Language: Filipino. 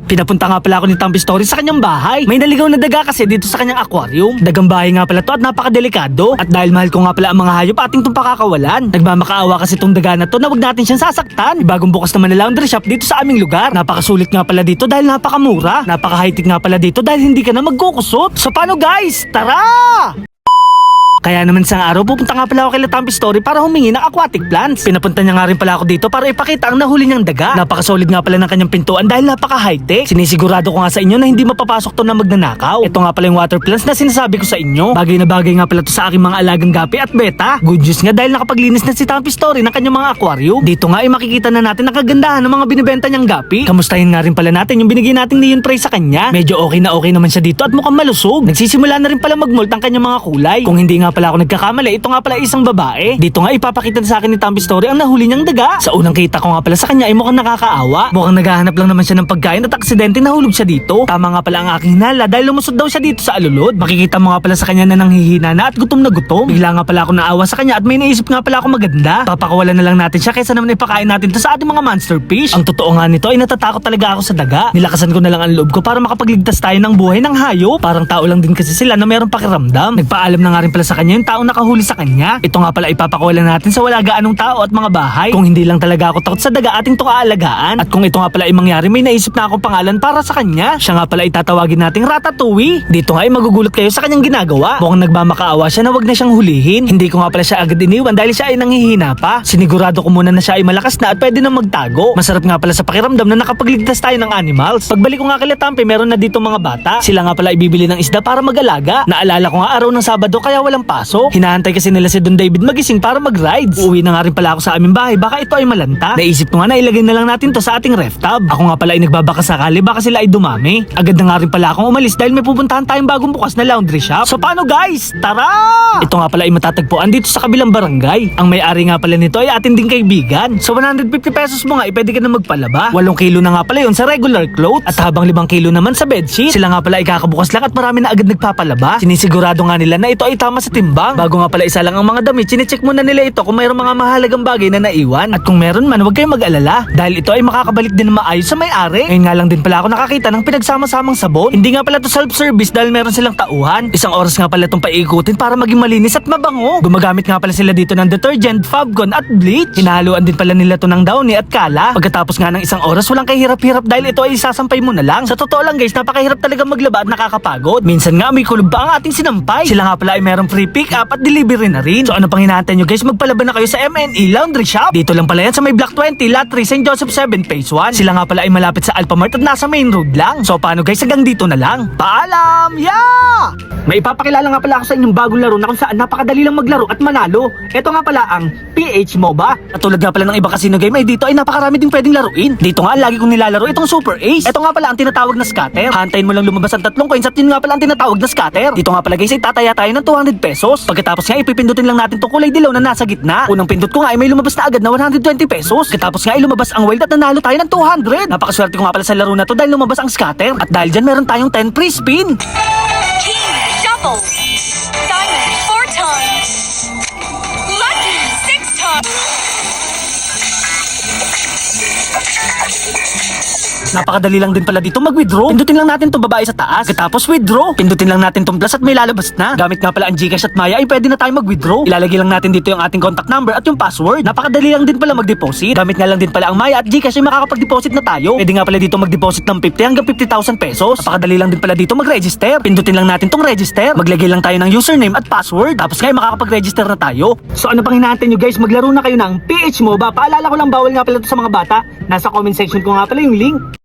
Pinapunta nga pala ako ni Tampi Story sa kanyang bahay. May naligaw na daga kasi dito sa kanyang aquarium. Dagang bahay nga pala to at napakadelikado. At dahil mahal ko nga pala ang mga hayop, ating itong pakakawalan. Nagmamakaawa kasi itong daga na to na wag natin siyang sasaktan. Bagong bukas naman na laundry shop dito sa aming lugar. Napakasulit nga pala dito dahil napakamura. Napaka-high-tech nga pala dito dahil hindi ka na magkukusot. So paano guys? Tara! Kaya naman isang araw pupunta nga pala ako kay Tampi Story para humingi ng aquatic plants. Pinapunta niya nga rin pala ako dito para ipakita ang nahuli niyang daga. Napakasolid nga pala ng kanyang pintuan dahil napaka-high-tech. Sinisigurado ko nga sa inyo na hindi mapapasok to na magnanakaw. Ito nga pala yung water plants na sinasabi ko sa inyo. Bagay na bagay nga pala to sa aking mga alagang gapi at beta. Good news nga dahil nakapaglinis na si Tampi Story ng kanyang mga aquarium. Dito nga ay makikita na natin ang kagandahan ng mga binibenta niyang gapi. Kamustahin nga rin pala natin yung binigay nating neon price sa kanya. Medyo okay naman siya dito at mukhang malusog. Nagsisimula na rin pala magmold ang kanyang mga kulay. Kung hindi nga pala ako nagkakamali, ito nga pala isang babae. Dito nga ipapakita sa akin ni Tampi Story ang nahuli niyang daga. Sa unang kita ko nga pala sa kanya ay mukhang nakakaawa. Mukhang naghahanap lang naman siya ng pagkain at aksidente nahulog siya dito. Tama nga pala ang aking hinala dahil lumusod daw siya dito sa alulod. Makikita mo nga pala sa kanya na nanghihina na at gutom na gutom. Bigla nga pala ako naawa sa kanya at may naisip nga pala ako maganda. Papakawalan na lang natin siya kaysa naman ipakain natin to sa ating mga monster fish. Ang totoo nga nito ay natatakot talaga ako sa daga. Nilakasan ko na lang ang loob ko para makapagligtas tayo ng buhay ng hayop. Parang tao lang din kasi sila na mayroong pakiramdam. Nagpaalam na nga rin pala sa kanya yung taong nakahuli sa kanya. Ito nga pala ipapakawalan natin sa wala gaanong tao at mga bahay. Kung hindi lang talaga ako takot sa daga, ating to kaalagaan. At kung ito nga pala ay mangyari, may naisip na akong pangalan para sa kanya. Siya nga pala itatawagin nating Ratatouille. Dito nga ay magugulat kayo sa kanyang ginagawa. Mukhang nagmamakaawa siya na wag na siyang hulihin. Hindi ko nga pala siya agad iniwan dahil siya ay nanghihina pa. Sinigurado ko muna na siya ay malakas na at pwede na magtago. Masarap nga pala sa pakiramdam na nakapagligtas tayo ng animals. Pagbalik ko nga kay Tampi, meron na dito mga bata. Sila nga pala ibibili ng isda para mag-alaga. Naalala ko nga araw ng Sabado kaya walang pasok. Hinahantay kasi nila si Don David magising para mag-rides. Uuwi na nga rin pala ako sa aming bahay, baka ito ay malanta. Naisip ko nga na ilagay na lang natin to sa ating ref tub. Ako nga pala ay nagbabaka sakali baka sila ay dumami. Agad na nga rin pala akong umalis dahil may pupuntahan tayong bagong bukas na laundry shop. So paano guys? Tara! Ito nga pala ay matatagpuan dito sa kabilang barangay. Ang may-ari nga pala nito ay atin ding kaibigan. So 150 pesos mo nga ay pwede ka na magpalaba. 8 kilo na nga pala yun sa regular clothes at habang 5 kilo naman sa bedsheet. Sila nga pala ay kakabukas lang at marami na agad nagpapalaba. Sinisigurado nga nila na ito ay tama sa timbang. Bago nga pala isa lang ang mga damit, chinecheck muna nila ito kung mayroong mga mahalagang bagay na naiwan. At kung meron man, huwag kayong mag-alala dahil ito ay makakabalik din na maayos sa may-ari. Ngayon nga lang din pala ako nakakita ng pinagsama-samang sabon. Hindi nga pala to self-service dahil meron silang tauhan. Isang oras nga pala itong paikutin para maging malinis at mabango. Gumagamit nga pala sila dito ng detergent, Fabcon at bleach. Hinahaluan din pala nila to ng downy at kala. Pagkatapos nga ng isang oras, walang kahirap-hirap dahil ito ay isasampay mo na lang. Sa totoo lang guys, napakahirap talaga maglaba at nakakapagod. Minsan nga may kulub pa ang ating sinampay. Sila nga pala ay merong free pick up at delivery na rin. So ano pang hinahantay nyo guys, magpalaba na kayo sa MNE Laundry Shop. Dito lang pala yan sa may Block 20, Lot 3, St. Joseph 7, Phase 1. Sila nga pala ay malapit sa Alphamart at nasa main road lang. So paano guys, hanggang dito na lang. Paalam! Yeah! May ipapakilala nga pala ako sa inyong bagong laro na kung saan napakadali lang maglaro at manalo. Ito nga pala ang PH MOBA. At tulad nga pala ng iba casino game ay dito ay napakarami din pwedeng laruin. Dito nga lagi kong nilalaro itong Super Ace. Ito nga pala ang tinatawag na scatter. Hantayin mo lang lumabas ang 3 coins at yun nga pala ang tinatawag na scatter. Dito nga pala guys ay tataya tayo ng 200 pesos. Pagkatapos nga ipipindutin lang natin itong kulay dilaw na nasa gitna. Unang pindot ko nga ay may lumabas na agad na 120 pesos. Pagkatapos nga ay lumabas ang wild at nanalo tayo ng 200. Napakaswerte ko nga pala sa laro na to dahil lumabas ang scatter. At dahil dyan meron tayong 10 free spin. King double. Diamond 4 times. Lucky 6 times. Napakadali lang din pala dito mag-withdraw. Pindutin lang natin itong babae sa taas. Pagkatapos withdraw. Pindutin lang natin itong plus at may lalabas na. Gamit nga pala ang Gcash at Maya ay pwede na tayo mag-withdraw. Ilalagay lang natin dito yung ating contact number at yung password. Napakadali lang din pala mag-deposit. Gamit nga lang din pala ang Maya at Gcash ay makakapag-deposit na tayo. Pwede nga pala dito mag-deposit ng 50 hanggang 50,000 pesos. Napakadali lang din pala dito mag-register. Pindutin lang natin tong register. Maglagay lang tayo ng username at password. Tapos nga ay makakapag-register na tayo. So ano pang hinahantay nyo guys? Maglaro na kayo ng PH MOBA. Paalala ko lang bawal nga pala ito sa mga bata. Nasa comment section ko nga pala yung link.